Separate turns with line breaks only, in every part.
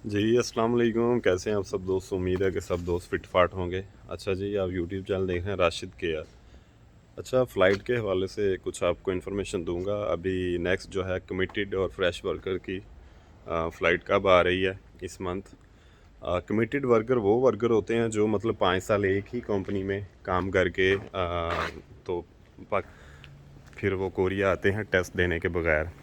जी अस्सलाम वालेकुम। कैसे हैं आप सब दोस्त? उम्मीद है कि सब दोस्त फिट फाट होंगे। अच्छा जी, आप यूट्यूब चैनल देख रहे हैं राशिद के यार। अच्छा, फ़्लाइट के हवाले से कुछ आपको इन्फॉर्मेशन दूंगा। अभी नेक्स्ट जो है कमिटेड और फ्रेश वर्कर की फ़्लाइट कब आ रही है इस मंथ। कमिटेड वर्कर वो वर्कर होते हैं जो मतलब 5 साल एक ही कंपनी में काम करके तो पाक- फिर वो कोरिया आते हैं टेस्ट देने के बगैर।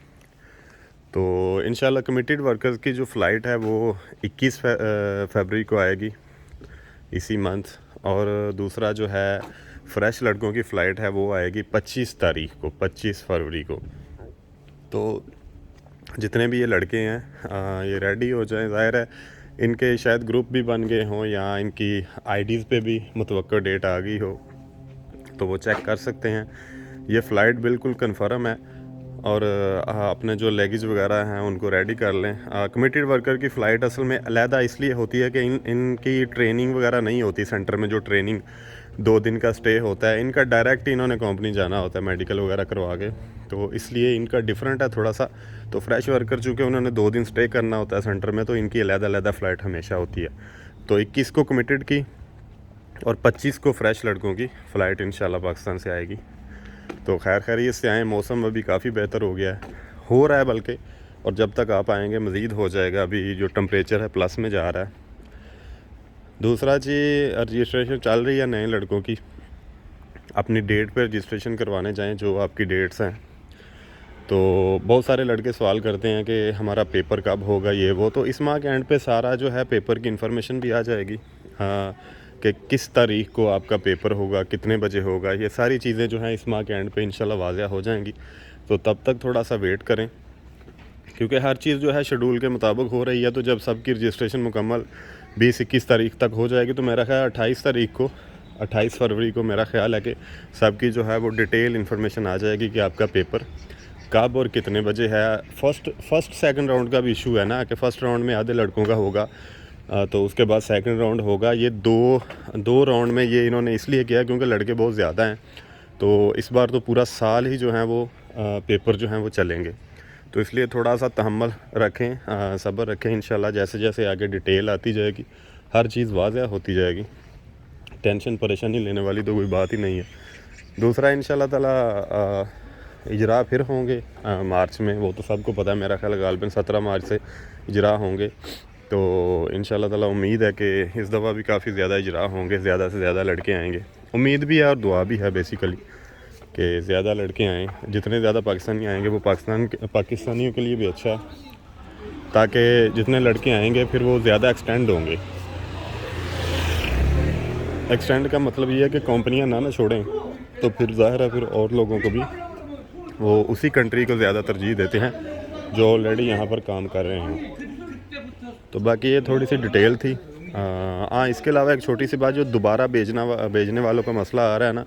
तो इंशाल्लाह कमिटेड वर्कर्स की जो फ़्लाइट है वो 21 फरवरी को आएगी इसी मंथ। और दूसरा जो है फ्रेश लड़कों की फ़्लाइट है वो आएगी 25 तारीख को, 25 फरवरी को। तो जितने भी ये लड़के हैं ये रेडी हो जाएं। ज़ाहिर है इनके शायद ग्रुप भी बन गए हों या इनकी आईडीज़ पे भी मुतवक्कर डेट आ गई हो, तो वो चेक कर सकते हैं। ये फ़्लाइट बिल्कुल कंफर्म है। और अपने जो लगेज वगैरह हैं उनको रेडी कर लें। कमिटेड वर्कर की फ़्लाइट असल में अलहदा इसलिए होती है कि इनकी ट्रेनिंग वगैरह नहीं होती सेंटर में। जो ट्रेनिंग 2 दिन का स्टे होता है, इनका डायरेक्ट इन्होंने कंपनी जाना होता है मेडिकल वगैरह करवा के, तो इसलिए इनका डिफरेंट है थोड़ा सा। तो फ्रेश वर्कर चूँकि उन्होंने 2 दिन स्टे करना होता है सेंटर में, तो इनकी अलहदा फ़्लाइट हमेशा होती है। तो 21 को कमिटेड की और 25 को फ्रेश लड़कों की फ़्लाइट इंशाल्लाह पाकिस्तान से आएगी। तो खैर खैरियत से आएँ। मौसम अभी काफ़ी बेहतर हो गया है, हो रहा है बल्कि, और जब तक आप आएंगे मज़ीद हो जाएगा। अभी जो टम्परेचर है प्लस में जा रहा है। दूसरा जी, रजिस्ट्रेशन चल रही है नए लड़कों की। अपनी डेट पर रजिस्ट्रेशन करवाने जाएं जो आपकी डेट्स हैं। तो बहुत सारे लड़के सवाल करते हैं कि हमारा पेपर कब होगा, ये वो। तो इस माह के एंड पे सारा जो है पेपर की इन्फॉर्मेशन भी आ जाएगी। हाँ, कि किस तारीख को आपका पेपर होगा, कितने बजे होगा, ये सारी चीज़ें जो हैं इस माह के एंड पे इंशाल्लाह वाज़िया हो जाएंगी। तो तब तक थोड़ा सा वेट करें, क्योंकि हर चीज़ जो है शेड्यूल के मुताबिक हो रही है। तो जब सबकी रजिस्ट्रेशन मुकम्मल 20-21 तारीख तक हो जाएगी, तो मेरा ख्याल 28 तारीख को, 28 फरवरी को मेरा ख्याल है कि सबकी जो है वो डिटेल इन्फॉर्मेशन आ जाएगी कि आपका पेपर कब और कितने बजे है। फर्स्ट सेकंड राउंड का भी इशू है ना, कि फ़र्स्ट राउंड में आधे लड़कों का होगा, तो उसके बाद सेकंड राउंड होगा। ये दो राउंड में ये इन्होंने इसलिए किया क्योंकि लड़के बहुत ज़्यादा हैं। तो इस बार तो पूरा साल ही जो है वो पेपर जो हैं वो चलेंगे। तो इसलिए थोड़ा सा तहम्मुल रखें, सब्र रखें। इंशाल्लाह जैसे जैसे आगे डिटेल आती जाएगी हर चीज़ वाज़िया होती जाएगी। टेंशन परेशानी लेने वाली तो कोई बात ही नहीं है। दूसरा इंशाल्लाह ताला इजरा फिर होंगे मार्च में, वो तो सबको पता है। मेरा ख्याल गालिबन 17 मार्च से इजरा होंगे। तो इंशाल्लाह ताला उम्मीद है कि इस दफ़ा भी काफ़ी ज़्यादा इजरा होंगे, ज़्यादा से ज़्यादा लड़के आएंगे। उम्मीद भी है और दुआ भी है बेसिकली कि ज़्यादा लड़के आएँ। जितने ज़्यादा पाकिस्तानी आएंगे वो पाकिस्तानियों के लिए भी अच्छा है, ताकि जितने लड़के आएंगे फिर वो ज़्यादा एक्सटेंड होंगे। एक्सटेंड का मतलब ये है कि कंपनियां ना छोड़ें, तो फिर ज़ाहिर है फिर और लोगों को भी वो उसी कंट्री को ज़्यादा तरजीह देते हैं जो ऑलरेडी यहाँ पर काम कर रहे हैं। तो बाकी ये थोड़ी सी डिटेल थी। हाँ, इसके अलावा एक छोटी सी बात, जो दोबारा भेजने वालों का मसला आ रहा है ना,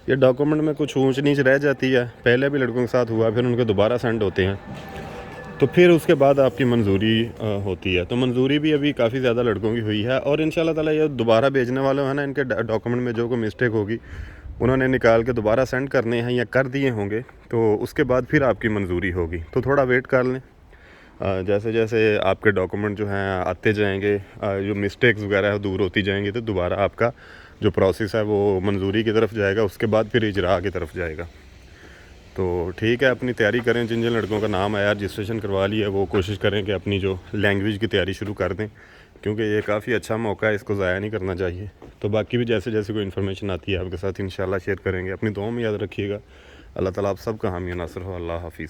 ये डॉक्यूमेंट में कुछ ऊंच नीच रह जाती है। पहले भी लड़कों के साथ हुआ, फिर उनके दोबारा सेंड होते हैं, तो फिर उसके बाद आपकी मंजूरी होती है। तो मंजूरी भी अभी काफ़ी ज़्यादा लड़कों की हुई है। और इंशाल्लाह ताला ये दोबारा भेजने वाले हैं ना, इनके डॉक्यूमेंट में जो कोई मिस्टेक होगी उन्होंने निकाल के दोबारा सेंड करने हैं या कर दिए होंगे, तो उसके बाद फिर आपकी मंजूरी होगी। तो थोड़ा वेट कर लें। जैसे जैसे आपके डॉक्यूमेंट जो हैं आते जाएंगे, जो मिस्टेक्स वगैरह है दूर होती जाएंगी, तो दोबारा आपका जो प्रोसेस है वो मंजूरी की तरफ जाएगा, उसके बाद फिर इजरा की तरफ जाएगा। तो ठीक है, अपनी तैयारी करें। जिन जिन लड़कों का नाम आया रजिस्ट्रेशन करवा लिया, वो कोशिश करें कि अपनी जो लैंग्वेज की तैयारी शुरू कर दें, क्योंकि ये काफ़ी अच्छा मौका है, इसको ज़ाया नहीं करना चाहिए। तो बाकी भी जैसे जैसे कोई इन्फॉर्मेशन आती है आपके साथ इंशाल्लाह शेयर करेंगे। अपनी दुआ में याद रखिएगा। अल्लाह ताला आप सबका हामी नासर हो। अल्लाह हाफिज़।